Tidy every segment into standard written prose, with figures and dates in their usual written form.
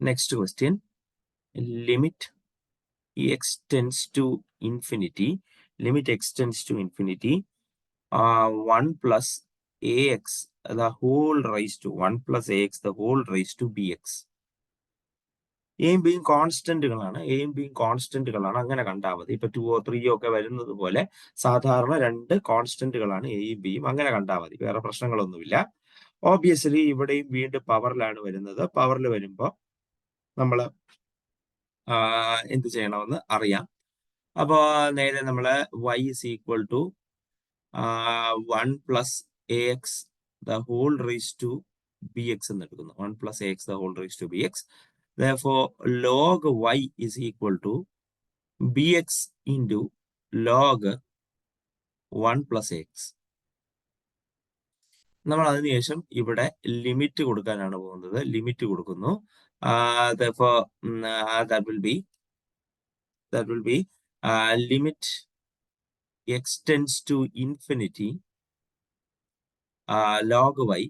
Next question, limit x tends to infinity, 1 plus ax the whole raised to 1 plus ax the whole raised to bx. എയും ബിയും കോൺസ്റ്റന്റുകളാണ്, അങ്ങനെ കണ്ടാൽ മതി. ഇപ്പൊ 2 or 3 ഒക്കെ വരുന്നത് പോലെ സാധാരണ രണ്ട് കോൺസ്റ്റന്റുകളാണ് എയും ബിയും, അങ്ങനെ കണ്ടാൽ മതി, വേറെ പ്രശ്നങ്ങളൊന്നുമില്ല. ഓബിയസ്ലി ഇവിടെയും വീണ്ടും പവറിലാണ് വരുന്നത്. പവറിൽ വരുമ്പോൾ നമ്മൾ എന്ത് ചെയ്യണമെന്ന് അറിയാം. അപ്പോൾ നേരെ നമ്മൾ y is equal to 1 plus ax the whole raised to bx എന്ന് എടുക്കുന്നു. 1 plus ax the whole raised to bx. Therefore, log y is equal to bx into log 1 plus x. നമ്മൾ അതിനുശേഷം ഇവിടെ ലിമിറ്റ് കൊടുക്കാനാണ് പോകുന്നത്. ലിമിറ്റ് കൊടുക്കുന്നു. Therefore, that will be limit x tends to infinity log y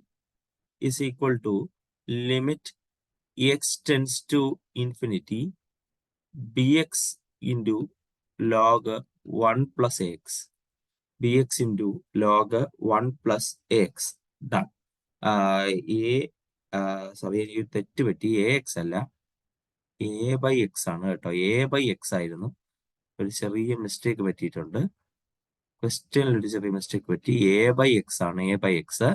is equal to limit x tends to infinity bx into log 1 plus x, bx into log 1 plus x. Done. Sorry, എനിക്ക് തെറ്റ് പറ്റി, A X അല്ല, A by x ആണ് കേട്ടോ. A by X ആയിരുന്നു, ഒരു ചെറിയ mistake പറ്റിയിട്ടുണ്ട്. ക്വസ്റ്റ്യനിൽ ഒരു ചെറിയ മിസ്റ്റേക്ക് പറ്റി. എ ബൈ എക്സ് ആണ്, a by x.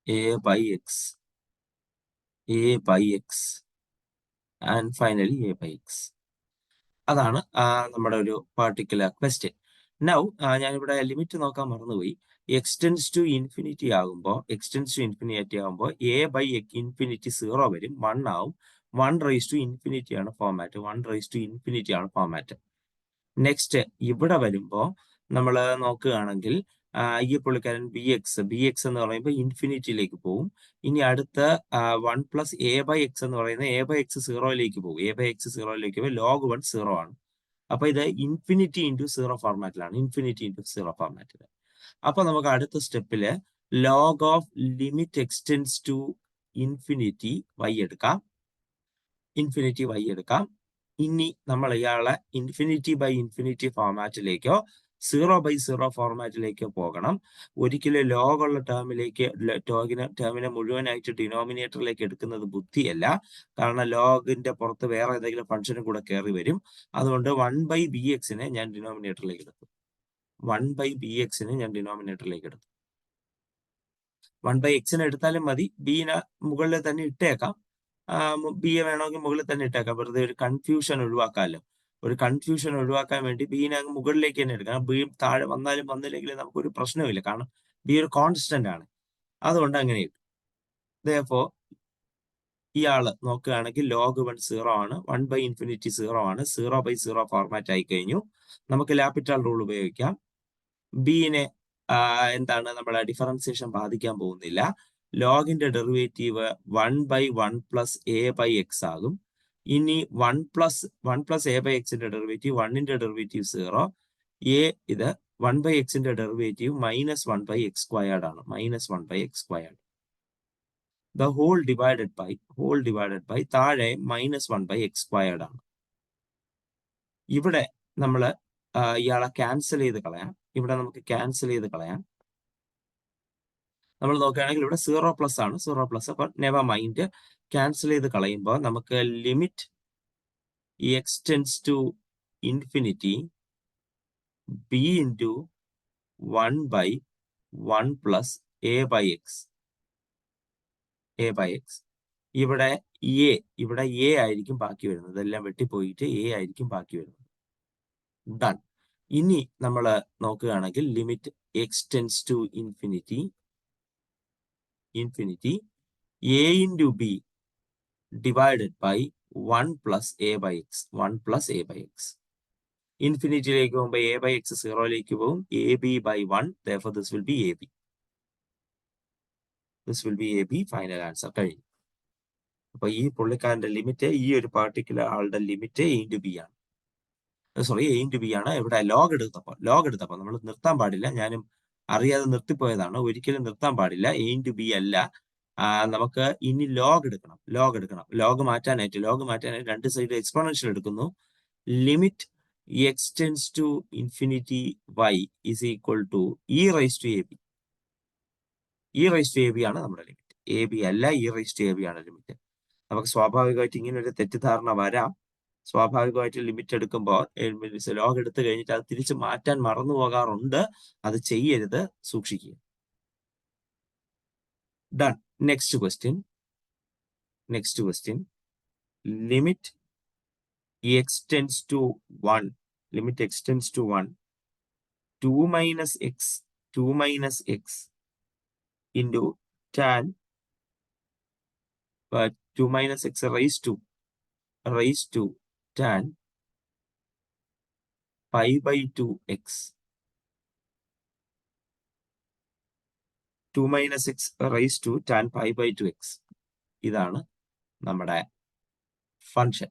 a by x and finally a by x. അതാണ് നമ്മുടെ ഒരു പർട്ടിക്കുലർ ക്വസ്റ്റ്യൻ. നൗ ഞാനിവിടെ ലിമിറ്റ് നോക്കാൻ മറന്നുപോയി. എക്സ്റ്റെൻസ് ടു ഇൻഫിനിറ്റി ആകുമ്പോൾ എ ബൈ ഇൻഫിനിറ്റി 0 വരും, 1 ആവും. 1 റൈസ് ടു ഇൻഫിനിറ്റി ആണ് ഫോർമാറ്റ്. നെക്സ്റ്റ് ഇവിടെ വരുമ്പോൾ നമ്മൾ നോക്കുകയാണെങ്കിൽ ഈ പുള്ളിക്കാരൻ ബി എക്സ് എന്ന് പറയുമ്പോൾ ഇൻഫിനിറ്റിയിലേക്ക് പോകും. ഇനി അടുത്ത 1 പ്ലസ് എ ബൈ എക്സ് എന്ന് പറയുന്നത് എ ബൈ എക്സ് 0യിലേക്ക് പോകും. എ ബൈ എക്സ് 0യിലേക്ക് പോകും, ലോഗ് 1 0 ആണ്. അപ്പൊ ഇത് ഇൻഫിനിറ്റി ഇൻറ്റു 0 ഫോർമാറ്റിലാണ്. അപ്പൊ നമുക്ക് അടുത്ത സ്റ്റെപ്പില് log of limit x tends to infinity y എടുക്കാം. ഇനി നമ്മൾ ഇയാളെ ഇൻഫിനിറ്റി ബൈ ഇൻഫിനിറ്റി ഫോർമാറ്റിലേക്കോ 0 by 0 ഫോർമാറ്റിലേക്കോ പോകണം. ഒരിക്കലും ലോഗ് ഉള്ള ടേമിനെ മുഴുവനായിട്ട് ഡിനോമിനേറ്ററിലേക്ക് എടുക്കുന്നത് ബുദ്ധിയല്ല. കാരണം ലോഗിന്റെ പുറത്ത് വേറെ ഏതെങ്കിലും ഫംഗ്ഷനും കൂടെ കയറി വരും. അതുകൊണ്ട് 1 by bx-നെ ഞാൻ ഡിനോമിനേറ്ററിലേക്ക് എടുത്തു. 1 by bx-നെ ഞാൻ ഡിനോമിനേറ്ററിലേക്ക് എടുത്തു. 1 by x-നെ എടുത്താലും മതി, ബിനെ മുകളിൽ തന്നെ ഇട്ടേക്കാം. ബിയെ വേണമെങ്കിൽ മുകളിൽ തന്നെ ഇട്ടേക്കാം, വെറുതെ ഒരു കൺഫ്യൂഷൻ ഒഴിവാക്കാമല്ലോ. ഒരു കൺഫ്യൂഷൻ ഒഴിവാക്കാൻ വേണ്ടി ബിനെ അങ്ങ് മുകളിലേക്ക് തന്നെ എടുക്കാം. ബി താഴെ വന്നാലും വന്നില്ലെങ്കിലും നമുക്കൊരു പ്രശ്നമില്ല, കാരണം ബി ഒരു കോൺസ്റ്റന്റ് ആണ്. അതുകൊണ്ട് അങ്ങനെ ഇട്ടു. Therefore, ഇയാള് നോക്കുകയാണെങ്കിൽ ലോഗ് 1 0 ആണ്, 1 by ഇൻഫിനിറ്റി 0 ആണ്. 0 by 0 ഫോർമാറ്റ് ആയി കഴിഞ്ഞു. നമുക്ക് ലാപിറ്റൽ റൂൾ ഉപയോഗിക്കാം. ബിനെ എന്താണ്, നമ്മളെ ഡിഫറൻസിയേഷൻ ബാധിക്കാൻ പോകുന്നില്ല. ലോഗിന്റെ derivative 1 by 1 plus a by x ആകും. ഇനി 1 plus a by x-ന്റെ ഡെറിവേറ്റീവ്, 1-ന്റെ ഡെറിവേറ്റീവ് 0. ഇത് 1 by x-ന്റെ ഡെറിവേറ്റീവ് -1 by x squared ആണ്, -1 by x squared. The whole divided by താഴെ -1 by x squared ആണ്. ഇവിടെ നമ്മൾ ഇയാളെ ക്യാൻസൽ ചെയ്ത് കളയാം. നമ്മൾ നോക്കുകയാണെങ്കിൽ ഇവിടെ 0 പ്ലസ് ആണ്, 0 പ്ലസ്. അപ്പൊ നെവർ മൈൻഡ്, ക്യാൻസൽ ചെയ്ത് കളയുമ്പോൾ നമുക്ക് limit x tends to infinity b into 1 by 1 plus a by x. ഇവിടെ എ ആയിരിക്കും ബാക്കി വരുന്നത്, എല്ലാം വെട്ടിപ്പോയിട്ട് എ ആയിരിക്കും ബാക്കി വരുന്നത്. ഡൺ. ഇനി നമ്മൾ നോക്കുകയാണെങ്കിൽ limit x tends to infinity a into b divided by 1 plus a by x. ഇൻഫിനിറ്റിയിലേക്ക് പോകുമ്പോൾ a by x 0യിലേക്ക് പോകും, ab by 1. Therefore, this will be ab. Final answer കഴിഞ്ഞു. അപ്പൊ ഈ പുള്ളിക്കാരന്റെ ലിമിറ്റ്, ഈ ഒരു പാർട്ടിക്കുലർ ആളുടെ ലിമിറ്റ് a into b ആണ്. ഇവിടെ ലോഗ് എടുത്തപ്പോൾ നമ്മൾ നിർത്താൻ പാടില്ല. ഞാനും അറിയാതെ നിർത്തിപ്പോയതാണ്. ഒരിക്കലും നിർത്താൻ പാടില്ല. എ ഇൻറ്റു ബി അല്ല. നമുക്ക് ഇനി ലോഗ് എടുക്കണം. ലോഗ് മാറ്റാനായിട്ട് രണ്ട് സൈഡ് എക്സ്പോണൻഷ്യൽ എടുക്കുന്നു. Limit x tends to infinity y is equal to e raise to a b. E raise to a b ആണ് നമ്മുടെ ലിമിറ്റ്. എ ബി അല്ല, e raise to a b ആണ് limit. നമുക്ക് സ്വാഭാവികമായിട്ട് ഇങ്ങനെ ഒരു തെറ്റിദ്ധാരണ വരാം. സ്വാഭാവികമായിട്ട് ലിമിറ്റ് എടുക്കുമ്പോൾ ലോഗ് എടുത്തു കഴിഞ്ഞിട്ട് അത് തിരിച്ച് മാറ്റാൻ മറന്നു പോകാറുണ്ട്. അത് ചെയ്യരുത്, സൂക്ഷിക്കുക. Done. Next question. Limit x tends to 1. Limit x tends to 1. 2 minus x into tan 2 minus x raised to tan pi by 2x. 2 minus x raised to tan pi by 2x. ഇതാണ് നമ്മുടെ function.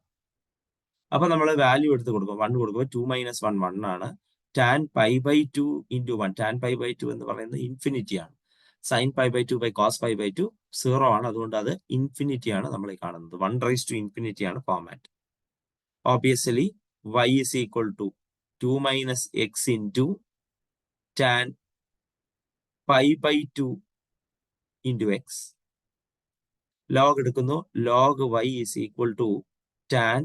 അപ്പൊ നമ്മൾ value എടുത്ത് കൊടുക്കും. 1 കൊടുക്കുമ്പോൾ 2 minus 1 1 ആണ്. tan pi by 2 into 1. tan pi by 2 എന്ന് പറയുന്നത് ഇൻഫിനിറ്റി ആണ്. sin pi by 2 by cos pi by 2 0 ആണ്. അതുകൊണ്ട് അത് ഇൻഫിനിറ്റി ആണ് നമ്മൾ ഈ കാണുന്നത്. 1 raised to infinity ആണ് format. Obviously, y is equal to 2 minus x into tan pi by 2 into x. Log എടുക്കുന്നു. log y is equal to tan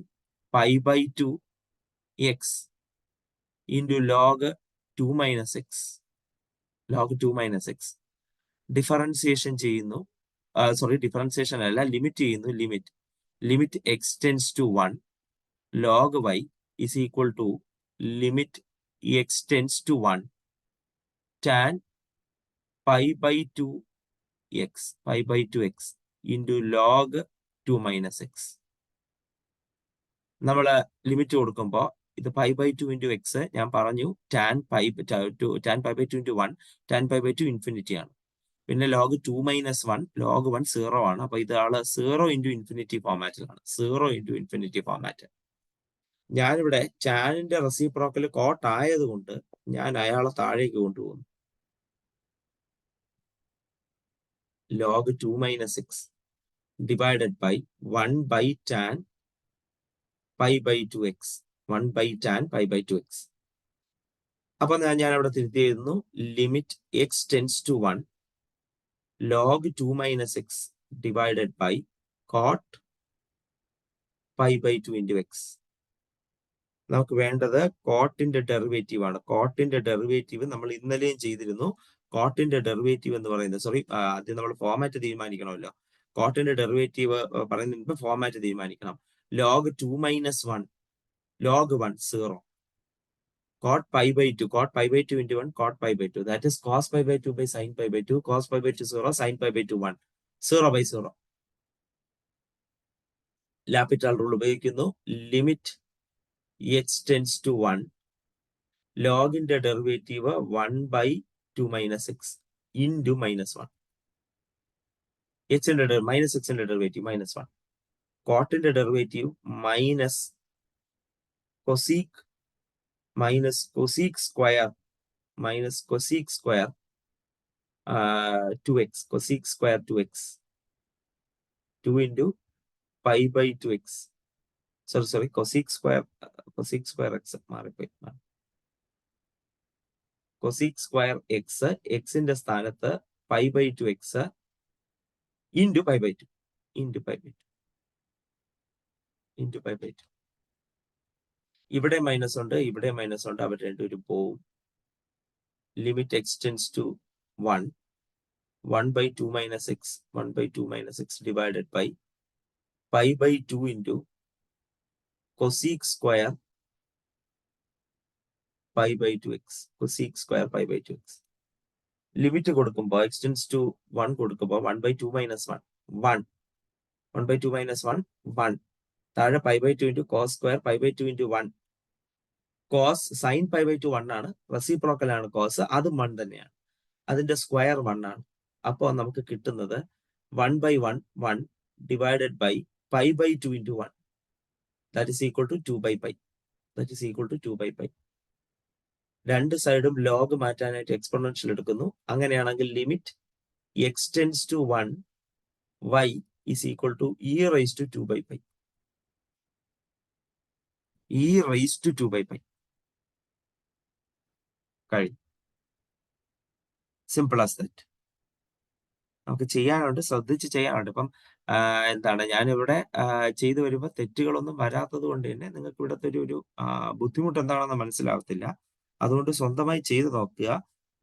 pi by 2 x into log 2 minus x. log 2 minus x. Differentiation ചെയ്യുന്നു. Differentiation അല്ല, limit ചെയ്യുന്നു. Limit x tends to 1. log y is equal to limit x tends to 1 tan pi by 2x into log 2 minus x. നമ്മൾ limit കൊടുക്കുമ്പോൾ ഇത് pi by 2 into x ഞാൻ പറഞ്ഞു tan pi by 2 into 1 tan pi by 2 infinity ആണ്. പിന്നെ log 2 minus 1 log 1 0 ആണ്. അപ്പൊ ഇതാള് 0 into ഇൻഫിനിറ്റി ഫോമാറ്റിലാണ്. 0 into ഇൻഫിനിറ്റി ഫോമാറ്റ്. ഞാനിവിടെ ടാനിന്റെ റെസിപ്രോക്കൽ കോട്ട് ആയതുകൊണ്ട് ഞാൻ അയാളെ താഴേക്ക് കൊണ്ടുപോകുന്നു. log 2 minus x divided by 1 by tan pi by 2x. 1 by tan pi by 2x. അപ്പൊ ഞാൻ അവിടെ തിരുത്തി എഴുതുന്നു. Limit x tends to 1 log 2 minus x divided by cot pi by 2 into x. നമുക്ക് വേണ്ടത് കോട്ടിന്റെ ഡെറിവേറ്റീവ് ആണ്. കോട്ടിന്റെ ഡെറിവേറ്റീവ് നമ്മൾ ഇന്നലെയും ചെയ്തിരുന്നു. കോട്ടിന്റെ ഡെറിവേറ്റീവ് എന്ന് പറയുന്നത് ആദ്യം നമ്മൾ ഫോമാറ്റ് തീരുമാനിക്കണമല്ലോ. കോട്ടിന്റെ ഡെറിവേറ്റീവ് പറയുന്നതിന് മുമ്പ് ഫോമാറ്റ് തീരുമാനിക്കണം. log 2 minus 1 log 1 0 cot pi by 2 into 1 cot pi by 2, that is cos pi by 2 by sin pi by 2, cos pi by 2 0, sin pi by 2 1, 0 by 0. L'Hopital rule ഉപയോഗിക്കുന്നു. Limit x tends to 1 ലോഗിന്റെ derivative 1 by 2 minus x into minus 1. minus x ന്റെ derivative minus 1. കോട്ടിന്റെ derivative minus cosec square 2x cosec square 2x 2 into pi by 2x. sorry cosec square x മാറിപ്പോയി. cosec square x ന്റെ സ്ഥാനത്ത് pi by 2x into pi by 2 ഇവിടെ minus ഉണ്ട്, ഇവിടെ minus ഉണ്ട്, അവർ രണ്ടുപേരും പോവും. Limit x tends to 1 by 2 minus x 1 by 2 minus x divided by pi by 2 into cosec square pi by 2x. cosec square pi by 2x. Limit കൊടുക്കുമ്പോൾ x tends to 1 കൊടുക്കുമ്പോൾ 1 by 2 minus 1 1 by 2 minus 1 1 താഴെ pi by 2 into cos square pi by 2 into 1. cos sin pi by 2 1 ആണ്. Reciprocal ആണ് cos, അതും 1 തന്നെയാണ്. അതിന്റെ square 1 ആണ്. അപ്പോൾ നമുക്ക് കിട്ടുന്നത് 1 by 1 1 divided by pi by 2 into 1, that is equal to 2 by pi. രണ്ട് സൈഡും ലോഗ് മാറ്റാനായിട്ട് എക്സ്പോണൻഷ്യൽ എടുക്കുന്നു. അങ്ങനെയാണെങ്കിൽ limit x tends to 1 y is equal to e raised to 2 by pi. e raised to 2 by pi. കഴിഞ്ഞു. Simple as that. നമുക്ക് ചെയ്യാനുണ്ട്, ശ്രദ്ധിച്ച് ചെയ്യാനുണ്ട്. ഇപ്പം എന്താണ് ഞാനിവിടെ ചെയ്തു വരുമ്പോൾ തെറ്റുകളൊന്നും വരാത്തത് കൊണ്ട് തന്നെ നിങ്ങൾക്ക് ഇവിടുത്തെ ഒരു ബുദ്ധിമുട്ട് എന്താണെന്ന് മനസ്സിലാവത്തില്ല. അതുകൊണ്ട് സ്വന്തമായി ചെയ്ത് നോക്കുക.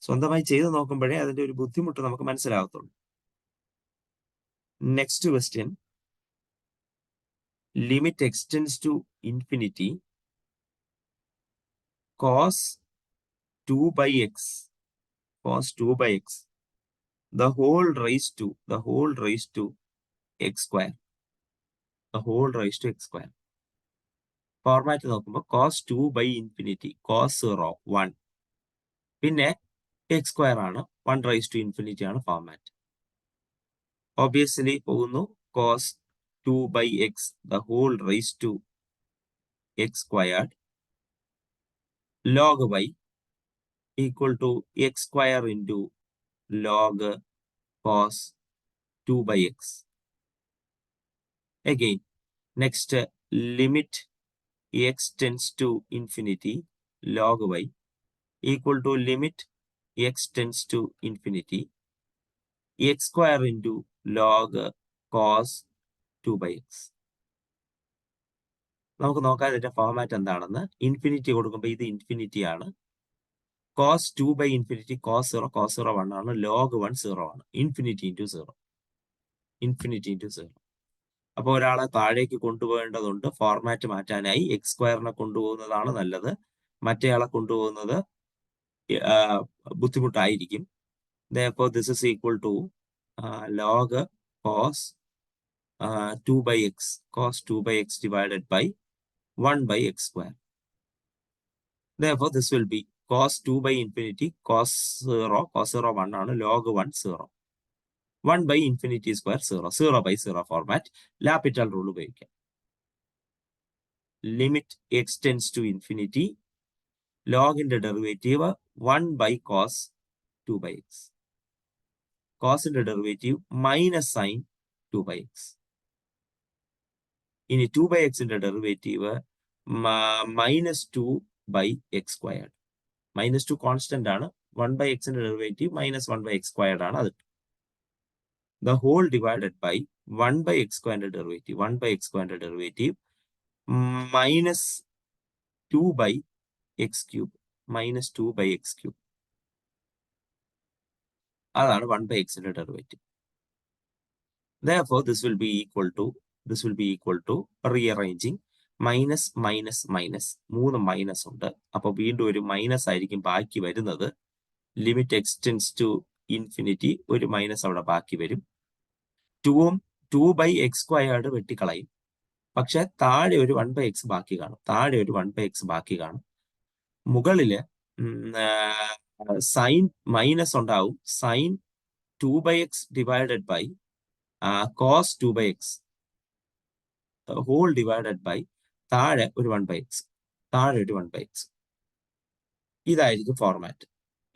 സ്വന്തമായി ചെയ്ത് നോക്കുമ്പോഴേ അതിന്റെ ഒരു ബുദ്ധിമുട്ട് നമുക്ക് മനസ്സിലാകത്തുള്ളൂ. Next question, limit x tends to infinity cos 2 by x, cos 2 by x, the whole raised to x square, the whole raised to x square. Format നോക്കുമ്പോൾ cos 2 by infinity, cos 0 1, പിന്നെ x square ആണ്, 1 raised to infinity ആണ് format. Obviously പോകുന്നു cos 2 by x, the whole raised to x squared, log y equal to x square into log cos 2 by x. Again, next limit x tends to infinity log y equal to limit x tends to infinity x square into log cos 2 by x. നമുക്ക് നോക്കാം ഇതിന്റെ format എന്താണെന്ന്. Infinity കൊടുക്കുമ്പോൾ ഇത് infinity ആണ്. cos 2 by infinity cos 0 1 ആണ്. log 1 0 ആണ്. Infinity into 0, infinity into 0. അപ്പോൾ ഒരാളെ താഴേക്ക് കൊണ്ടുപോകേണ്ടതുണ്ട്. ഫോർമാറ്റ് മാറ്റാനായി എക്സ് സ്ക്വയറിനെ കൊണ്ടുപോകുന്നതാണ് നല്ലത്. മറ്റേയാളെ കൊണ്ടുപോകുന്നത് ബുദ്ധിമുട്ടായിരിക്കും. Therefore, this is equal to log cos 2 by x, cos 2 by x divided by 1 by x square. Therefore, this will be cos 2 by infinity cos 0 1 ആണ്, log 1 0. 1 by infinity square 0, 0 by 0 format. L'Hopital rule ഉപയോഗിക്കാം. Limit x tends to infinity, ലോഗിന്റെ derivative 1 by cos 2 by x. കോസിന്റെ derivative minus sine 2 by x. ഇനി 2 by x-ന്റെ derivative minus 2 by x squared. Minus 2 constant ആണ്. 1 by x-ന്റെ derivative minus 1 by x squared ആണ്. അത് the whole divided by 1 by x squared derivative, 1 by x squared derivative minus 2 by x cube, minus 2 by x cube. അതാണ് 1 by x derivative. Therefore, this will be equal to rearranging minus minus minus, 3 minus ഉണ്ട്. അപ്പോൾ വീണ്ടും ഒരു minus ആയിരിക്കും ബാക്കി വരുന്നത്. Limit x tends to infinity, ഒരു minus അവിടെ ബാക്കി വരും. 2 by x സ്ക്വയർഡ് വെട്ടിക്കളയും. പക്ഷെ താഴെ ഒരു 1 by x ബാക്കി കാണും. മുകളില് സൈൻ മൈനസ് ഉണ്ടാവും. Sine 2 by x divided by cos 2 by x whole divided by താഴെ ഒരു 1 by x. ഇതായിരിക്കും ഫോർമാറ്റ്.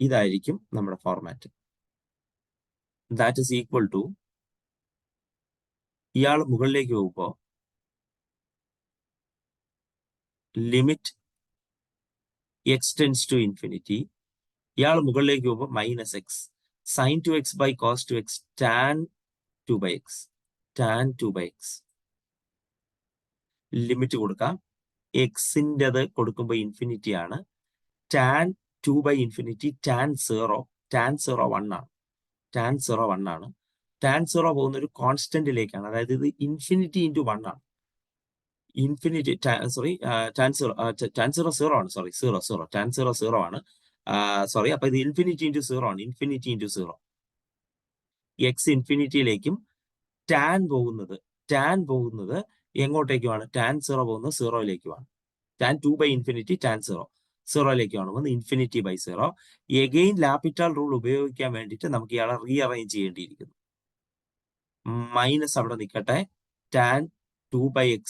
ഇതായിരിക്കും നമ്മുടെ format. That is equal to, ഇയാൾ മുകളിലേക്ക് പോകുമ്പോൾ limit x tends to infinity, ഇയാൾ മുകളിലേക്ക് പോകുമ്പോൾ minus x, sine 2x by cos 2x tan 2 by x, tan 2 by x. Limit കൊടുക്കാം. എക്സിൻ്റെത് കൊടുക്കുമ്പോൾ ഇൻഫിനിറ്റി ആണ്. ടാൻ 2 by ഇൻഫിനിറ്റി ടാൻ 0 1 ആണ്. ടാൻ 0 1 ആണ്. ടാൻ 0 പോകുന്ന ഒരു കോൺസ്റ്റന്റിലേക്കാണ്. അതായത് ഇത് ഇൻഫിനിറ്റി ഇൻറ്റു 1 ആണ്. ഇൻഫിനിറ്റി ടാൻ 0 0 ആണ്. ടാൻ 0 ആണ്. അപ്പൊ ഇത് ഇൻഫിനിറ്റി ഇൻറ്റു 0 ആണ്. Infinity into 0. എക്സ് ഇൻഫിനിറ്റിയിലേക്കും ടാൻ പോകുന്നത് എങ്ങോട്ടേക്കുമാണ്? ടാൻ 0 പോകുന്നത് 0യിലേക്കുമാണ്. ടാൻ 2 by ഇൻഫിനിറ്റി ടാൻ 0യിലേക്കാണ് പോകുന്നത്. Infinity by 0. Again L'Hopital rule ഉപയോഗിക്കാൻ വേണ്ടിയിട്ട് നമുക്ക് ഇയാളെ റീഅറേഞ്ച് ചെയ്യേണ്ടിയിരിക്കുന്നു. മൈനസ് അവിടെ നിൽക്കട്ടെ. Tan 2 by x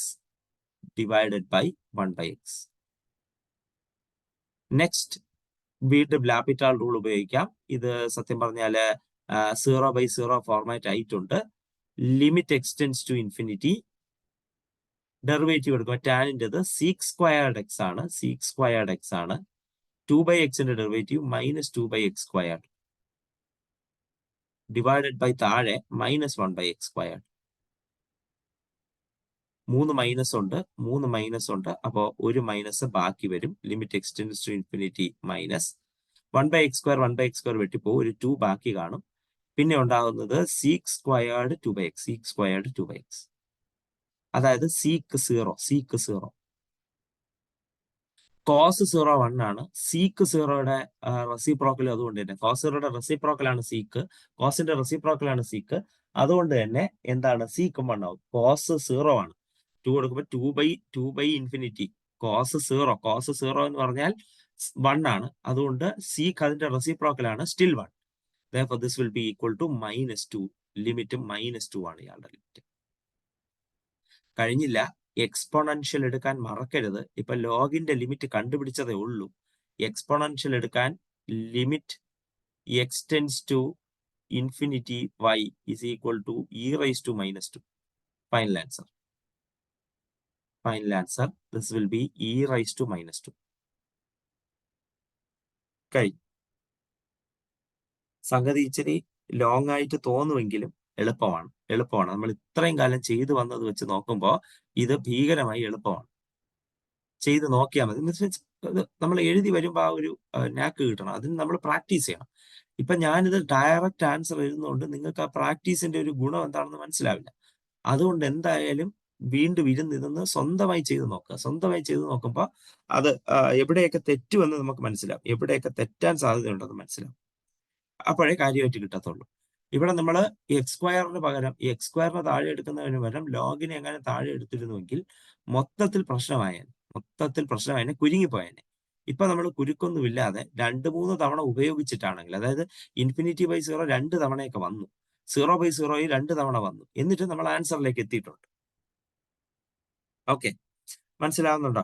divided by 1 by x. Next, വീണ്ടും ലാപിറ്റാൾ റൂൾ ഉപയോഗിക്കാം. ഇത് സത്യം പറഞ്ഞാല് 0/0 ഫോർമാറ്റ് ആയിട്ടുണ്ട്. Limit x tends to infinity. Derivative എടുക്കുമ്പോൾ ടാനിൻ്റെത് sec² x ആണ്. sec² x ആണ്. 2/xന്റെ ഡെറിവേറ്റീവ് -2/x². ഡിവൈഡഡ് ബൈ താഴെ -1/x². 3 മൈനസ് ഉണ്ട്. അപ്പോൾ ഒരു മൈനസ് ബാക്കി വരും. Limit x tends to infinity minus 1/x² വെട്ടിപ്പോവും. ഒരു 2 ബാക്കി കാണും. പിന്നെ ഉണ്ടാകുന്നത് sec² 2/x. അതായത് sec0. cos 0 1 ആണ്. sec0യുടെ റെസിപ്രോക്കൽ അതുകൊണ്ട് തന്നെ cos0യുടെ റെസിപ്രോക്കലാണ് sec. cosന്റെ റെസിപ്രോക്കലാണ് sec. അതുകൊണ്ട് തന്നെ എന്താണ് sec 1 ആവും. cos 0 ആണ്. 2 കൊടുക്കുമ്പോൾ 2/2/∞. cos 0 എന്ന് പറഞ്ഞാൽ 1 ആണ്. അതുകൊണ്ട് sec അതിന്റെ റെസിപ്രോക്കലാണ് still 1. Therefore this will be equal to -2. Limit -2 ആണ് ഇയാളുടെ ലിമിറ്റ്. കഴിഞ്ഞില്ല. എക്സ്പോണൻഷ്യൽ എടുക്കാൻ മറക്കരുത്. ഇപ്പൊ ലോഗിന്റെ ലിമിറ്റ് കണ്ടുപിടിച്ചതേ ഉള്ളൂ. എക്സ്പോണൻഷ്യൽ എടുക്കാൻ limit x tends to infinity y is equal to e⁻². Final answer this will be e⁻². കഴിഞ്ഞു. സംഗതി ഇച്ചിരി ലോങ് ആയിട്ട് തോന്നുമെങ്കിലും എളുപ്പമാണ്. നമ്മൾ ഇത്രയും കാലം ചെയ്തു വന്നത് വെച്ച് നോക്കുമ്പോൾ ഇത് ഭീകരമായി എളുപ്പമാണ്. ചെയ്ത് നോക്കിയാൽ മതി. നമ്മൾ എഴുതി വരുമ്പോൾ ആ ഒരു നാക്ക് കിട്ടണം. അതിന് നമ്മൾ പ്രാക്ടീസ് ചെയ്യണം. ഇപ്പൊ ഞാനിത് ഡയറക്റ്റ് ആൻസർ എഴുതുന്നതുകൊണ്ട് നിങ്ങൾക്ക് ആ പ്രാക്ടീസിന്റെ ഒരു ഗുണം എന്താണെന്ന് മനസ്സിലാവില്ല. അതുകൊണ്ട് എന്തായാലും വീണ്ടും ഇരുന്ന് സ്വന്തമായി ചെയ്ത് നോക്കുക. സ്വന്തമായി ചെയ്ത് നോക്കുമ്പോൾ അത് എവിടെയൊക്കെ തെറ്റുമെന്ന് നമുക്ക് മനസ്സിലാവും. എവിടെയൊക്കെ തെറ്റാൻ സാധ്യതയുണ്ടെന്ന് മനസ്സിലാവും. അപ്പോഴേ കാര്യമായിട്ട് കിട്ടത്തുള്ളൂ. ഇവിടെ നമ്മൾ x² പകരം x² താഴെ എടുക്കുന്നതിന് പകരം ലോഗിനെ എങ്ങനെ താഴെ എടുത്തിരുന്നുവെങ്കിൽ മൊത്തത്തിൽ പ്രശ്നമായേനെ, കുരുങ്ങിപ്പോയേനെ. ഇപ്പൊ നമ്മൾ കുരുക്കൊന്നുമില്ലാതെ 2-3 തവണ ഉപയോഗിച്ചിട്ടാണെങ്കിൽ, അതായത് ∞/0 2 തവണയൊക്കെ വന്നു, 0/0 2 തവണ വന്നു, എന്നിട്ട് നമ്മൾ ആൻസറിലേക്ക് എത്തിയിട്ടുണ്ട്. ഓക്കെ, മനസ്സിലാവുന്നുണ്ടോ?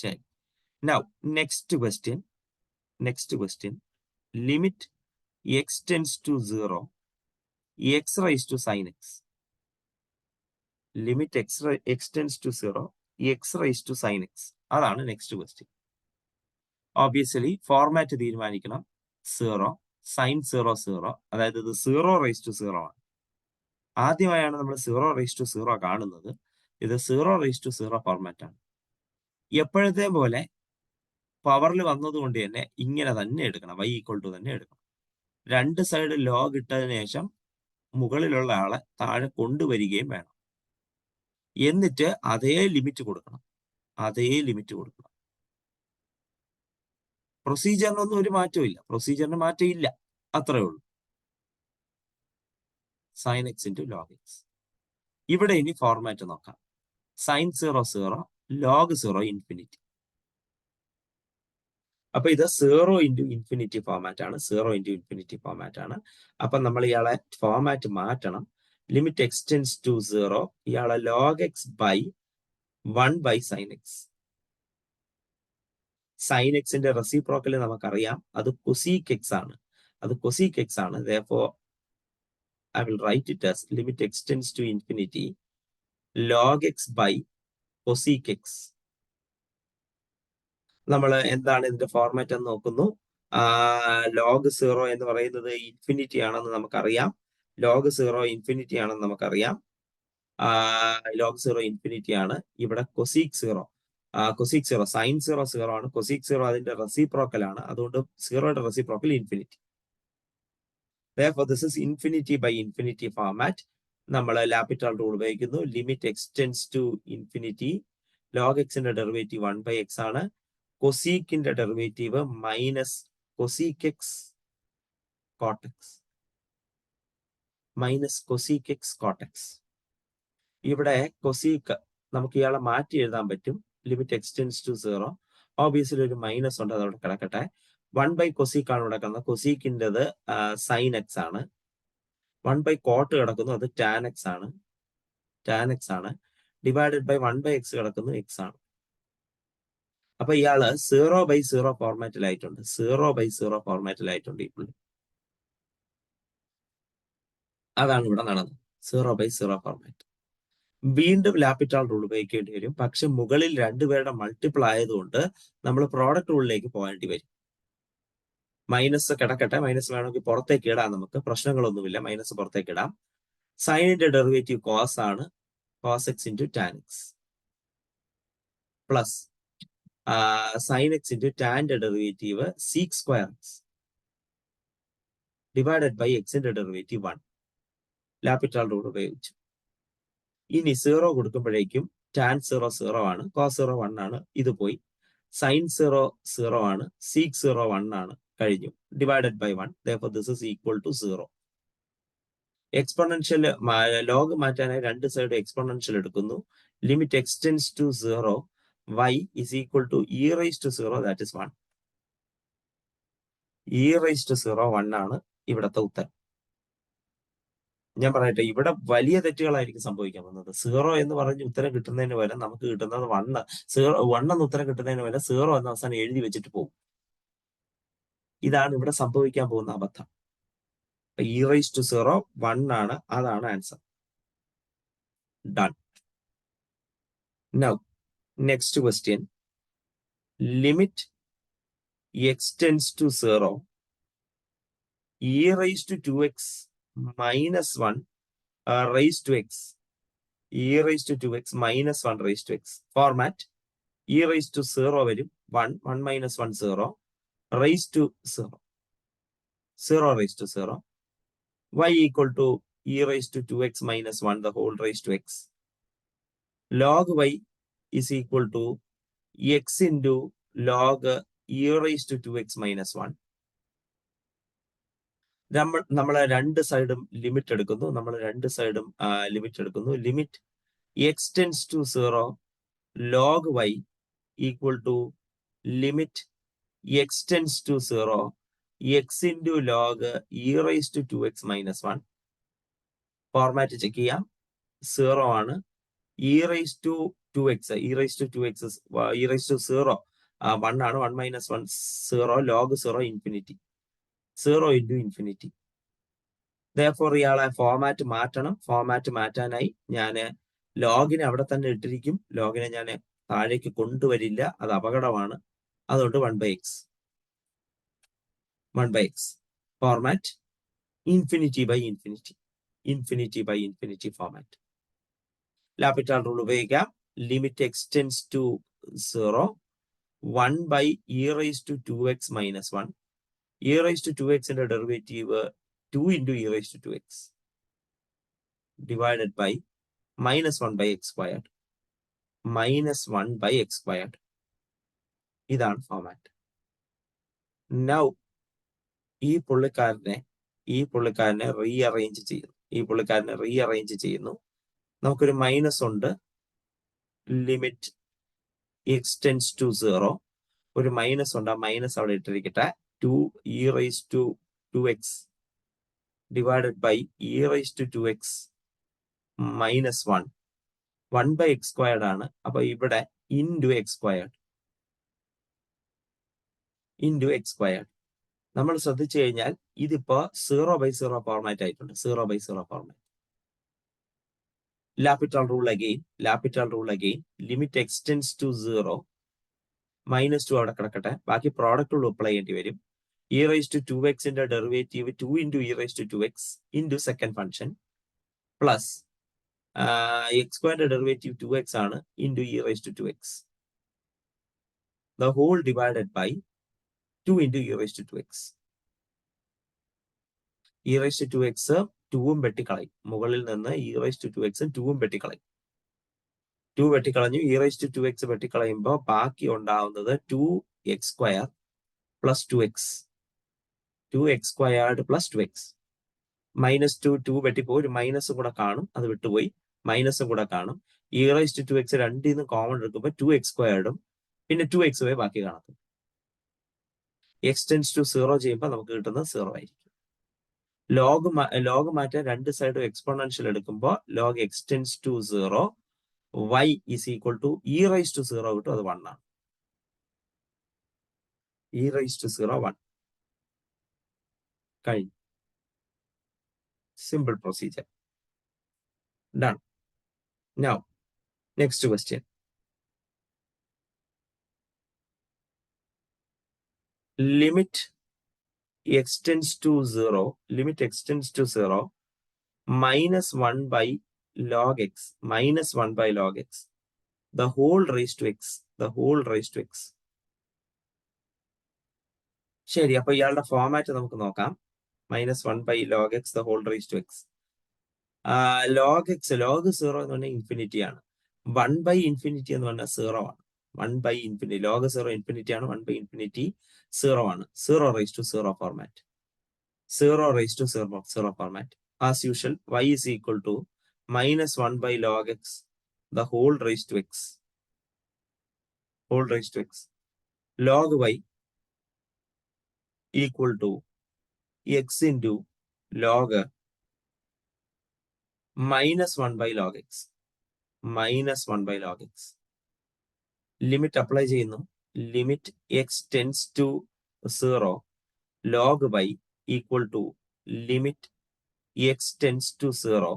ശരി. Now next question. Limit x tends to 0 x raised to sin x. Limit x tends to 0 x raised to sin x. അതാണ് നെക്സ്റ്റ് ക്വസ്റ്റ്യൻ. ഓബിയസ്ലി ഫോർമാറ്റ് തീരുമാനിക്കണം. 0 sin 0 അതായത് ഇത് 0/0 ആണ്. ആദ്യമായാണ് നമ്മൾ 0/0 കാണുന്നത്. ഇത് 0/0 ഫോർമാറ്റ് ആണ്. എപ്പോഴത്തെ പോലെ പവറിൽ വന്നതുകൊണ്ട് തന്നെ ഇങ്ങനെ തന്നെ എടുക്കണം. y = തന്നെ എടുക്കണം. 2 സൈഡ് ലോഗ് ഇട്ടതിന് ശേഷം മുകളിലുള്ള ആളെ താഴെ കൊണ്ടുവരികയും വേണം. എന്നിട്ട് അതേ ലിമിറ്റ് കൊടുക്കണം. പ്രൊസീജിയറിനൊന്നും ഒരു മാറ്റവും ഇല്ല. പ്രൊസീജിയറിന് മാറ്റം ഇല്ല, അത്രേ ഉള്ളൂ. sin x × log x. ഇവിടെ ഇനി ഫോർമാറ്റ് നോക്കാം. sin 0 log 0 infinity. അപ്പൊ ഇത് 0 × ∞ ഫോർമാറ്റ് ആണ്. അപ്പൊ നമ്മൾ ഇയാളെ ഫോർമാറ്റ് മാറ്റണം. ലിമിറ്റ് x ടെൻസ് ടു 0 ഇയാളെ log x by 1/sin x. sin x ന്റെ റെസിപ്രോക്കൽ നമുക്കറിയാം, അത് cosec x ആണ്. Therefore I will write it as limit x tends to infinity log x by cosec x. നമ്മൾ എന്താണ് ഇതിന്റെ format എന്ന് നോക്കുന്നു. log 0 എന്ന് പറയുന്നത് ഇൻഫിനിറ്റി ആണെന്ന് നമുക്കറിയാം. log 0 ഇൻഫിനിറ്റി ആണ്. ഇവിടെ cosec 0 sin 0 ആണ്. cosec 0 അതിന്റെ റെസിപ്രോക്കൽ ആണ്. അതുകൊണ്ട് 0യുടെ reciprocal infinity. Therefore this is ∞/∞ format. നമ്മൾ ലാപിറ്റാൾ റൂൾ ഉപയോഗിക്കുന്നു. Limit x tends to infinity log x ന്റെ ഡെറിവേറ്റീവ് 1/x ആണ്. കൊസീക്കിന്റെ derivative -cosec x cot x. ഇവിടെ കൊസീക്ക് നമുക്ക് ഇയാളെ മാറ്റി എഴുതാൻ പറ്റും. Limit x tends to 0. Obviously ഒരു മൈനസ് ഉണ്ട്, അതവിടെ കിടക്കട്ടെ. 1/cosec ആണ് ഇവിടെ കിടക്കുന്നത്. കൊസീക്കിൻ്റെത് sin x ആണ്. 1/cot കിടക്കുന്നു, അത് tan x ആണ്. ഡിവൈഡഡ് ബൈ 1/x കിടക്കുന്നു, x ആണ്. അപ്പൊ ഇയാള് 0/0 ഫോർമാറ്റിലായിട്ടുണ്ട്. 0/0 ഫോർമാറ്റിലായിട്ടുണ്ട് ഇപ്പോൾ. അതാണ് ഇവിടെ നടന്നത്. 0/0 ഫോർമാറ്റ്. വീണ്ടും ലാപിറ്റാൾ റൂൾ ഉപയോഗിക്കേണ്ടി വരും. പക്ഷെ മുകളിൽ രണ്ടുപേരുടെ മൾട്ടിപ്പിൾ ആയതുകൊണ്ട് നമ്മൾ പ്രോഡക്റ്റ് റൂളിലേക്ക് പോകേണ്ടി വരും. മൈനസ് കിടക്കട്ടെ, മൈനസ് വേണമെങ്കിൽ പുറത്തേക്ക് ഇടാം, നമുക്ക് പ്രശ്നങ്ങളൊന്നുമില്ല, മൈനസ് പുറത്തേക്ക് ഇടാം. സൈനിന്റെ ഡെറിവേറ്റീവ് കോസ് ആണ്, cos x into tan x, plus sine x into ടാന്റെ derivative sec square x divided by എക്സിന്റെ ഡെറിവേറ്റീവ് 1. ലാപിറ്റാൾ റൂൾ ഉപയോഗിച്ചു. ഇനി 0 കൊടുക്കുമ്പോഴേക്കും ടാൻ 0 0 ആണ്, കോസ് 0 1 ആണ്, ഇത് പോയി. സൈൻ 0 0 ആണ്, സീക് 0 1 ആണ്, കഴിഞ്ഞു. Divided by 1, therefore this is equal to 0. Exponential log മാറ്റാനായി രണ്ട് സൈഡ് എക്സ്പോണൻഷ്യൽ എടുക്കുന്നു. Limit x tends to 0, y is equal to e raised to 0, that is 1. e raised to 0 1 ആണ് ഇവിടത്തെ ഉത്തരം. ഞാൻ പറയട്ടെ, ഇവിടെ വലിയ തെറ്റുകളായിരിക്കും സംഭവിക്കാൻ പോകുന്നത്. 0 എന്ന് പറഞ്ഞ് ഉത്തരം കിട്ടുന്നതിന് പകരം നമുക്ക് കിട്ടുന്നത് 1. 1 എന്ന് ഉത്തരം കിട്ടുന്നതിന് പകരം 0 എന്ന അവസാനം എഴുതി വെച്ചിട്ട് പോകും. ഇതാണ് ഇവിടെ സംഭവിക്കാൻ പോകുന്ന അബദ്ധം. e raised to 0 1 ആണ്, അതാണ് answer. Done. Now next question. Limit x tends to 0, e raised to 2x minus 1 raised to x, e raised to 2x minus 1 raised to x. Format e raised to 0 വരും, 1 1 minus 1 0 raised to 0 0 raised to 0, y equal to e raised to 2x minus 1 the whole raised to x. Log y is equal to x into log e raised to 2x minus 1. നമ്മൾ രണ്ട് സൈഡും limit എടുക്കുന്നു. Limit x tends to 0 log y equal to limit x tends to 0 x into log e raised to 2x minus 1. Format check ചെയ്യാം. 0 ആണ്. e raised to 2x, e raised to 2x e raised to 0 1 ആണ്. 1 minus 1 0, log 0 infinity, 0 into infinity. therefore ഇയാളെ format മാറ്റണം. Format മാറ്റാനായി ഞാൻ ലോഗിനെ അവിടെ തന്നെ ഇട്ടിരിക്കും. ലോഗിനെ ഞാൻ താഴേക്ക് കൊണ്ടുവരില്ല, അത് അപകടമാണ്. അതുകൊണ്ട് 1/x. Format infinity by infinity format. L'Hopital rule ഉപയോഗിക്കാം. Limit x tends to 0 1 by e raised to 2x minus 1. e raised to 2x ന്റെ derivative 2 into e raised to 2x divided by minus 1 by x squared. ഇതാണ് format. Now ഈ പുള്ളിക്കാരനെ rearrange ചെയ്യുന്നു. നമുക്കൊരു minus ഉണ്ട്. Limit x tends to 0, ഒരു minus ഉണ്ട്, ആ മൈനസ് അവിടെ ഇട്ടിരിക്കട്ടെ. 2 e raised to 2x divided by e raised to 2x minus 1. 1 by x squared ആണ്. അപ്പൊ ഇവിടെ into x squared. നമ്മൾ ശ്രദ്ധിച്ചു കഴിഞ്ഞാൽ ഇതിപ്പോ 0/0 ഫോർമാറ്റ് ആയിട്ടുണ്ട്. 0/0 format. L'Hopital rule again. Limit x tends to 0 minus 2 അവിടെ കിടക്കട്ടെ. ബാക്കി പ്രോഡക്റ്റ് റൂൾ അപ്ലൈ ചെയ്യേണ്ടി വരും. e raised to 2x ന്റെ derivative 2 into e raised to 2x into second function plus x സ്ക്വയറിന്റെ ഡെറിവേറ്റീവ് 2x ആണ് into e raised to 2x the whole divided by 2 into e raised to 2x. e raised to 2x 2ഉം വെട്ടിക്കളയും. മുകളിൽ നിന്ന് e raised to 2x 2ഉം വെട്ടിക്കളയും. 2 വെട്ടിക്കളഞ്ഞു. e raised to 2x വെട്ടിക്കളയുമ്പോൾ ബാക്കി ഉണ്ടാവുന്നത് 2x square plus 2x. 2x squared plus 2x. Minus 2 വെട്ടിപ്പോ ഒരു മൈനസും കൂടെ കാണും, അത് വിട്ടുപോയി. മൈനസും കൂടെ കാണും. e raised to 2x രണ്ടിൽ നിന്ന് കോമൺ എടുക്കുമ്പോൾ 2x squaredഉം പിന്നെ 2x ബാക്കി കാണത്തും. x tends to 0 ചെയ്യുമ്പോൾ നമുക്ക് കിട്ടുന്നത് 0 ആയിരിക്കും. ലോഗ് മാറ്റാൻ രണ്ട് സൈഡും എക്സ്പോണൻഷ്യൽ എടുക്കുമ്പോൾ log x tends to 0 y is equal to e raised to 0 കിട്ടും, അത് 1 ആണ്. e raised to 0 1 കഴിഞ്ഞു. Simple procedure. Done. Now, next question. Limit extends to 0, limit extends to 0, minus 1 by log x, minus 1 by log x, the whole raised to x, the whole raised to x. ശരി, അപ്പൊ ഇയാളുടെ format നമുക്ക് നോക്കാം. Minus 1 by log x, the whole raised to x. log x, log 0 എന്ന് പറഞ്ഞാൽ infinity ആണ്. 1 by infinity എന്ന് പറഞ്ഞാൽ 0 ആണ്. 1 by ഇൻഫിനിറ്റി, log 0 ഇൻഫിനിറ്റി ആണ്, 1 by ഇൻഫിനിറ്റി 0 ആണ്. 0 raised to 0 format. 0 raised to 0 format. As usual, y is equal to minus 1 by log x, the whole raised to x. Whole raised to x. Log y equal to x into log minus 1 by log x. Minus 1 by log x. Limit apply ചെയ്യുന്നു. Limit x tends to 0. Log y equal to limit x tends to 0.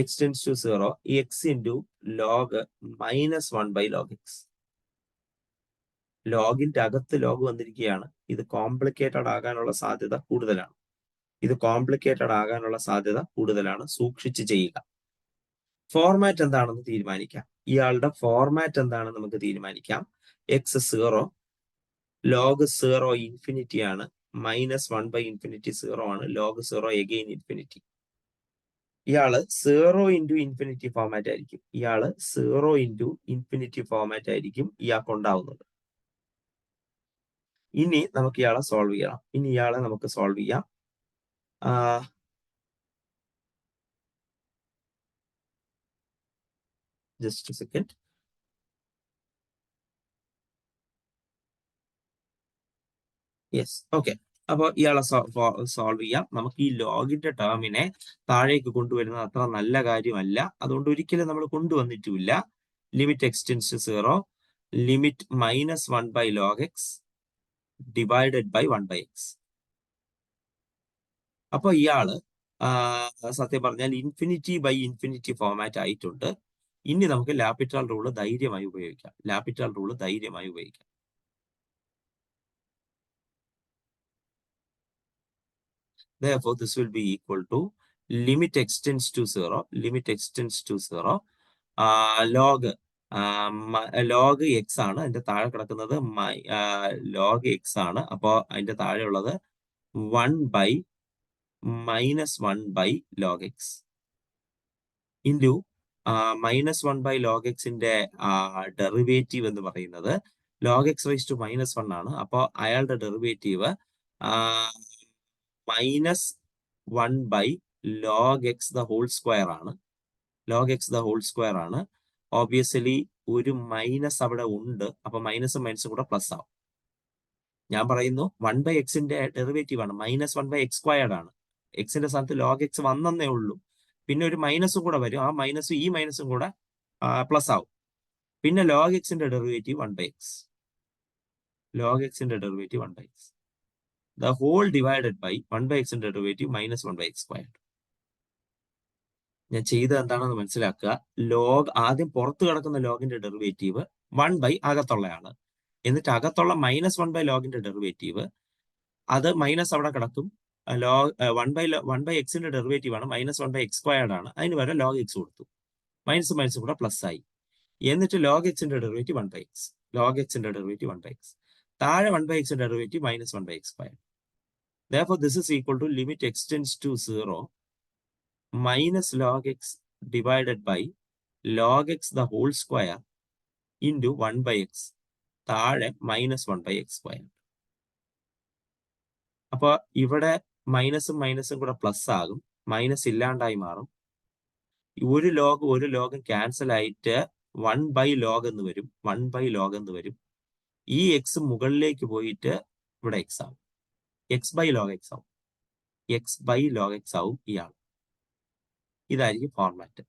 X tends to 0, x into log minus 1 by log x. ലോഗിന്റെ അകത്ത് log വന്നിരിക്കുകയാണ്. ഇത് complicated ആകാനുള്ള സാധ്യത കൂടുതലാണ്. സൂക്ഷിച്ച് ചെയ്യുക. Format എന്താണെന്ന് തീരുമാനിക്കാം. ഇയാളുടെ ഫോർമാറ്റ് എന്താണെന്ന് നമുക്ക് തീരുമാനിക്കാം. എക്സ് 0, ലോഗ് 0 ഇൻഫിനിറ്റി ആണ്, മൈനസ് 1 by ഇൻഫിനിറ്റി 0 ആണ്, ലോഗ് 0 എഗെയിൻ ഇൻഫിനിറ്റി. ഇയാള് 0 into ഇൻഫിനിറ്റി ഫോമാറ്റ് ആയിരിക്കും. ഇയാൾക്ക് ഉണ്ടാവുന്നത്. ഇനി നമുക്ക് ഇയാളെ സോൾവ് ചെയ്യാം. Just A second. Yes, okay. അപ്പോൾ ഇയാളെ സോൾവ് ചെയ്യാം. നമുക്ക് ഈ ലോഗിന്റെ ടേമിനെ താഴേക്ക് കൊണ്ടുവരുന്നത് അത്ര നല്ല കാര്യമല്ല. അതുകൊണ്ട് ഒരിക്കലും നമ്മൾ കൊണ്ടുവന്നിട്ടുമില്ല. Limit x tends to 0, limit minus 1 by log x divided by 1 by x. അപ്പൊ ഇയാള് സത്യം പറഞ്ഞാൽ ഇൻഫിനിറ്റി ബൈ ഇൻഫിനിറ്റി ഫോമാറ്റ് ആയിട്ടുണ്ട്. ഇനി നമുക്ക് ലാപിറ്റൽ റൂള് ധൈര്യമായി ഉപയോഗിക്കാം. Therefore, this will be equal to limit extends to 0, log x ആണ്. അതിന്റെ താഴെ കിടക്കുന്നത് log x ആണ്. അപ്പോ അതിന്റെ താഴെയുള്ളത് 1 by minus 1 by log x into minus 1 by log x ന്റെ ഡെറിവേറ്റീവ് എന്ന് പറയുന്നത് log x raised to minus 1 ആണ്. അപ്പോൾ അയാളുടെ derivative minus 1 by log x the whole square ആണ്. ഓബിയസ്ലി ഒരു മൈനസ് അവിടെ ഉണ്ട്. അപ്പൊ മൈനസും കൂടെ പ്ലസ് ആവും. ഞാൻ പറയുന്നു 1 by x ന്റെ ഡെറിവേറ്റീവ് ആണ്, മൈനസ് 1 by x സ്ക്വയർഡ് ആണ്. എക്സിന്റെ സ്ഥാനത്ത് log x വന്നേ ഉള്ളൂ. പിന്നെ ഒരു മൈനസും കൂടെ വരും. ആ മൈനസും ഈ മൈനസും കൂടെ പ്ലസ് ആവും. പിന്നെ log x ന്റെ derivative 1 by x. The whole divided by 1 by x ന്റെ derivative minus 1 by x squared. ഞാൻ ചെയ്തത് എന്താണെന്ന് മനസ്സിലാക്കുക. ആദ്യം പുറത്ത് കിടക്കുന്ന ലോഗിന്റെ ഡെറിവേറ്റീവ് 1 by അകത്തുള്ളയാണ്. എന്നിട്ട് അകത്തുള്ള മൈനസ് 1 by ലോഗിന്റെ ഡെറിവേറ്റീവ്, അത് മൈനസ് അവിടെ കിടക്കും. 1 by എക്സിന്റെ ഡെറിവേറ്റീവ് ആണ്, മൈനസ് 1 by x സ്ക്വയർഡ് ആണ്. അതിന് വരെ log x കൊടുത്തു. മൈനസും കൂടെ പ്ലസ് ആയി. എന്നിട്ട് log x ന്റെ ഡെറിവേറ്റീവ് 1 by x. താഴെ 1 by x ന്റെ derivative minus 1 by x squared. Therefore, this is equal to limit extends to 0 minus log x divided by log x the whole square into 1 by x താഴെ minus 1 by x squared. അപ്പൊ ഇവിടെ മൈനസും കൂടെ plus ആകും, minus ഇല്ലാണ്ടായി മാറും. ഒരു ലോഗും cancel ആയിട്ട് 1 by log എന്ന് വരും. ഈ എക്സ് മുകളിലേക്ക് പോയിട്ട് ഇവിടെ എക്സ് ആവും. എക്സ് ബൈ ലോഗ് എക്സ് ആവും ഇയാൾ. ഇതായിരിക്കും ഫോർമാറ്റ്.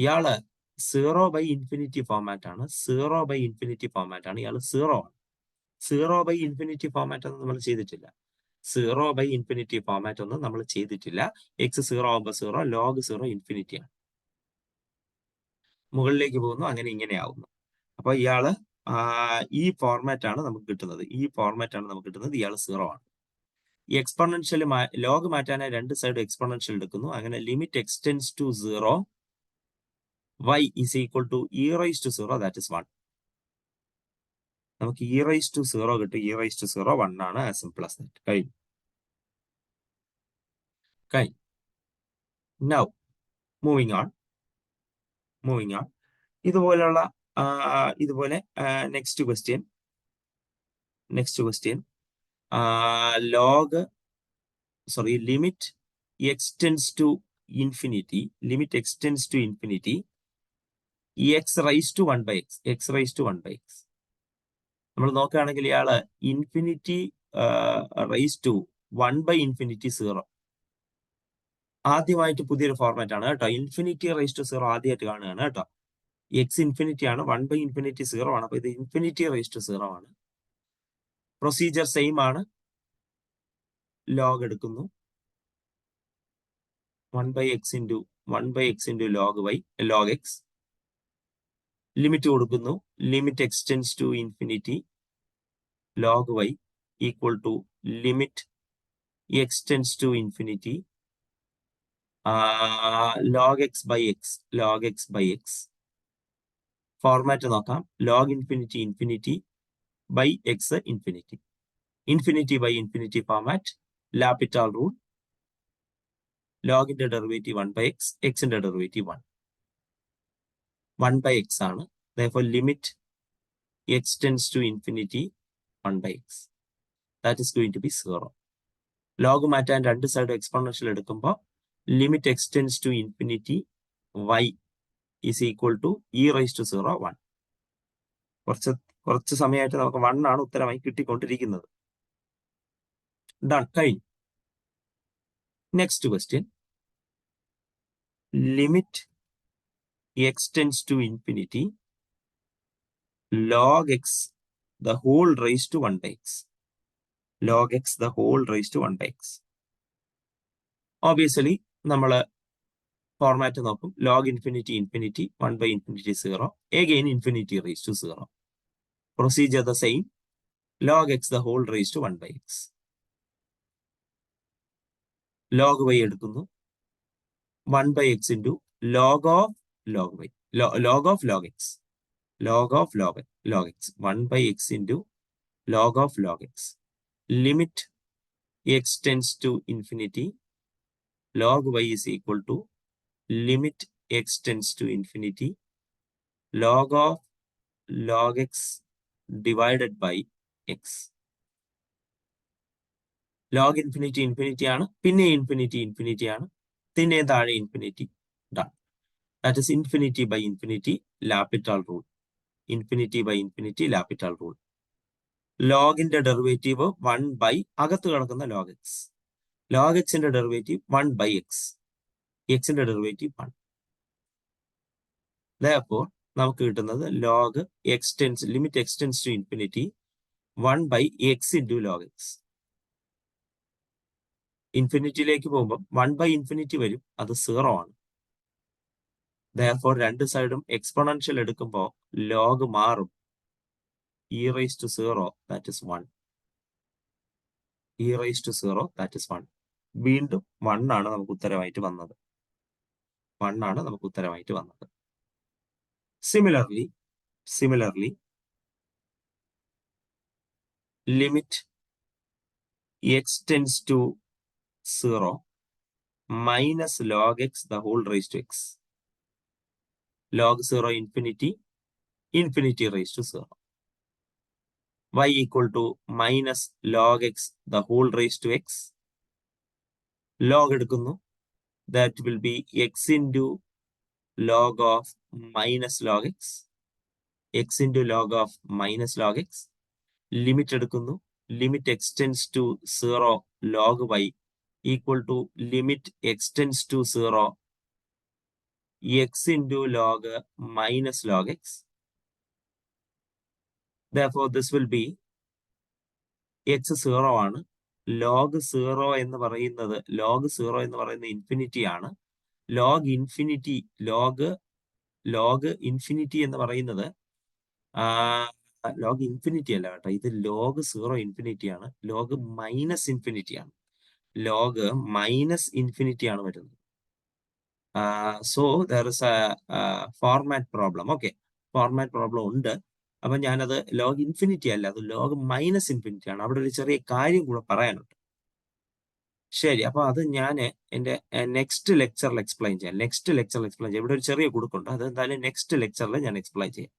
ഇയാള് 0 by ഇൻഫിനിറ്റി ഫോമാറ്റ് ആണ്. ഇയാൾ 0 ആണ്. സീറോ ബൈ ഇൻഫിനിറ്റി ഫോമാറ്റ് ഒന്നും നമ്മൾ ചെയ്തിട്ടില്ല. സീറോ ബൈ ഇൻഫിനിറ്റി ഫോമാറ്റ് ഒന്നും നമ്മൾ ചെയ്തിട്ടില്ല. എക്സ് സീറോ ആകുമ്പോൾ സീറോ, ലോഗ് സീറോ ഇൻഫിനിറ്റി ആണ്. മുകളിലേക്ക് പോകുന്നു, അങ്ങനെ ഇങ്ങനെ ആവുന്നു. അപ്പൊ ഇയാള് ഈ ഫോർമാറ്റ് ആണ് നമുക്ക് കിട്ടുന്നത്. ഈ ഫോർമാറ്റ് ആണ് നമുക്ക് കിട്ടുന്നത്. ഇയാൾ സീറോ ആണ്. ഈ എക്സ്പോണൻഷ്യൽ ലോഗ് മാറ്റാനായി രണ്ട് സൈഡ് എക്സ്പോണൻഷ്യൽ എടുക്കുന്നു. അങ്ങനെ limit x tends to zero y is equal to e raise to zero, that is 1. നമുക്ക് ഇ റൈസ് ടു സീറോ കിട്ടും. ഇ റൈസ് ടു സീറോ 1 ആണ്. As simple as that. കഴിഞ്ഞു. Now moving on. ഇതുപോലുള്ള ഇതുപോലെ next question limit x tends to infinity x raise to 1/x. നമ്മൾ നോക്കുകയാണെങ്കിൽ ഇയാള് infinity raise to 1/∞ 0 ആദ്യമായിട്ട് പുതിയൊരു ഫോർമാറ്റ് ആണ് കേട്ടോ. ഇൻഫിനിറ്റി റൈസ് ടു 0 ആദ്യമായിട്ട് കാണുകയാണ് കേട്ടോ. എക്സ് ഇൻഫിനിറ്റി ആണ്, 1/∞ 0 ആണ്. അപ്പൊ ഇത് ഇൻഫിനിറ്റി റൈസ് ടു 0 ആണ്. പ്രൊസീജിയർ സെയിം ആണ്. ലോഗ് എടുക്കുന്നു, 1/x into log x. ലിമിറ്റ് കൊടുക്കുന്നു, limit x tends to infinity log y equal to limit x tends to infinity log x by x. Format നോക്കാം. log infinity by x infinity by infinity format. L'Hopital rule. ലോഗിന്റെ derivative 1/x, എക്സിന്റെ derivative 1/x ആണ്. therefore limit x tends to infinity 1/x. that is going to be 0. ലോഗ് മാറ്റാൻ രണ്ട് side exponential എടുക്കുമ്പോൾ limit x tends to infinity y is equal to e raise to 0 1. കുറച്ച് സമയമായിട്ട് നമുക്ക് 1 ആണ് ഉത്തരമായി കിട്ടിക്കൊണ്ടിരിക്കുന്നത്. ഡൺ, കഴിഞ്ഞു. Next question. Limit x tends to infinity log x the whole raised to 1/x. log x the whole raised to 1/x. obviously നമ്മൾ format നോക്കും. log infinity 1/∞ 0, again infinity raised to 0. procedure the same. log x the whole raised to 1/x. log y എടുക്കുന്നു, 1/x into log of log y, log of log x, log x, 1/x into log of log x. limit x tends to infinity log y is equal to limit x tends to infinity log of log x divided by x. log infinity ആണ്, പിന്നെ infinity ആണ്, പിന്നെ താഴെ infinity. Done. that is infinity by infinity L'Hopital rule. Infinity by infinity L'Hopital rule. ലോഗിന്റെ derivative 1 അകത്ത് കിടക്കുന്ന log x. log xന്റെ derivative 1/x. എക്സിന്റെ ഡെറിവേറ്റീവ് 1. therefore നമുക്ക് കിട്ടുന്നത് log limit x tends to infinity 1/x into log x. ഇൻഫിനിറ്റിയിലേക്ക് പോകുമ്പോൾ 1/∞ വരും, അത് 0 ആണ്. therefore രണ്ട് സൈഡും എക്സ്പോണൻഷ്യൽ എടുക്കുമ്പോൾ ലോഗ് മാറും. e raised to 0, that is 1. e raised to 0, that is 1. വീണ്ടും 1 ആണ് നമുക്ക് ഉത്തരമായിട്ട് വന്നത്. Similarly, limit x tends to 0 minus log x the whole raised to x. log 0 infinity raised to 0. y equal to minus log x the whole raised to x. log എടുക്കുന്നു, that will be x into log of minus log x. x into log of minus log x. limit എടുക്കുന്നു, limit extends to 0 log y equal to limit extends to 0 x into log minus log x. therefore this will be X 0 ആണ്. Log 0 എന്ന് പറയുന്നത് infinity ആണ്. Log infinity എന്ന് പറയുന്നത് log infinity അല്ല കേട്ടോ, ഇത് ലോഗ് 0 ഇൻഫിനിറ്റി ആണ്. ലോഗ് മൈനസ് ഇൻഫിനിറ്റി ആണ്. ലോഗ് മൈനസ് ഇൻഫിനിറ്റി ആണ് വരുന്നത്. So there is A format problem. Okay, format problem ഉണ്ട്. അപ്പൊ ഞാനത് ലോഗ് ഇൻഫിനിറ്റി അല്ല, അത് ലോഗ് മൈനസ് ഇൻഫിനിറ്റി ആണ്. അവിടെ ഒരു ചെറിയ കാര്യം കൂടെ പറയാനുണ്ട്. ശരി, അപ്പൊ അത് ഞാൻ എന്റെ നെക്സ്റ്റ് ലെക്ചറിൽ എക്സ്പ്ലെയിൻ ചെയ്യാം. ഇവിടെ ഒരു ചെറിയ കുടുക്കുണ്ട്, അത് എന്തായാലും നെക്സ്റ്റ് ലെക്ചറിൽ ഞാൻ എക്സ്പ്ലെയിൻ ചെയ്യാം.